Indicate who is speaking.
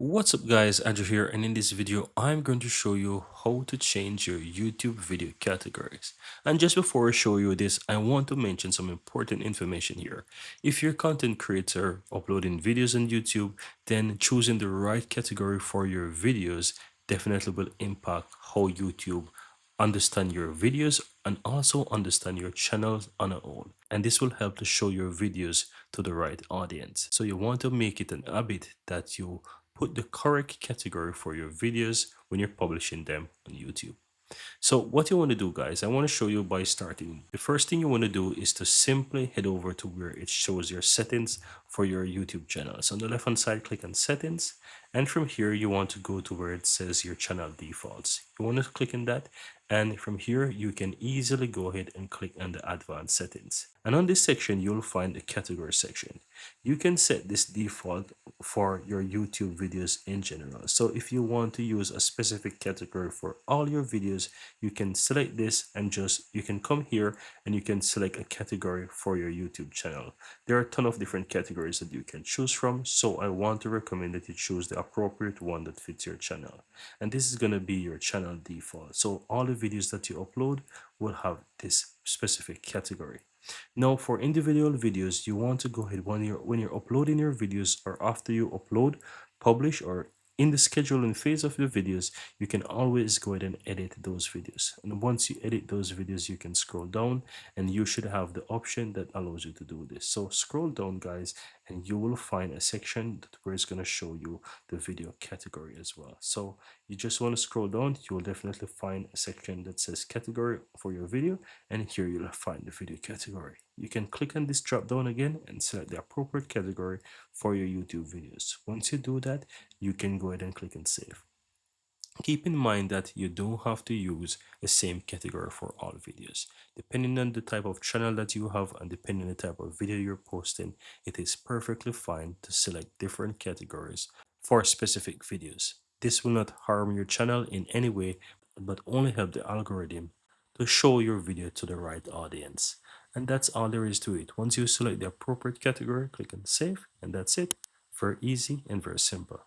Speaker 1: What's up guys, Andrew here, and in this video I'm going to show you how to change your YouTube video categories. And just before I show you this, I want to mention some important information here. If you're a content creator uploading videos on YouTube, then choosing the right category for your videos definitely will impact how YouTube understand your videos and also understand your channels on a whole, and this will help to show your videos to the right audience. So you want to make it an habit that you put the correct category for your videos when you're publishing them on YouTube. So what you want to do, guys, I want to show you by starting. The first thing you want to do is to simply head over to where it shows your settings for your YouTube channel. So on the left hand side, click on settings, and from here you want to go to where it says your channel defaults. You want to click on that, and from here you can easily go ahead and click on the advanced settings. And on this section you'll find the category section. You can set this default for your YouTube videos in general. So if you want to use a specific category for all your videos, you can select this and you can come here and you can select a category for your YouTube channel. There are a ton of different categories that you can choose from, so I want to recommend that you choose the appropriate one that fits your channel. And this is going to be your channel default. So all the videos that you upload will have this specific category. Now for individual videos, you want to go ahead when you're uploading your videos, or after you upload, publish, or in the scheduling phase of your videos, you can always go ahead and edit those videos. And once you edit those videos, you can scroll down and you should have the option that allows you to do this. So scroll down, guys, and you will find a section where it's going to show you the video category as well. So you just want to scroll down, you will definitely find a section that says category for your video, and here you'll find the video category. You can click on this drop down again and select the appropriate category for your YouTube videos. Once you do that, you can go ahead and click on save. Keep in mind that you don't have to use the same category for all videos. Depending on the type of channel that you have and depending on the type of video you're posting, it is perfectly fine to select different categories for specific videos. This will not harm your channel in any way, but only help the algorithm to show your video to the right audience. And that's all there is to it. Once you select the appropriate category, click on save, and that's it. Very easy and very simple.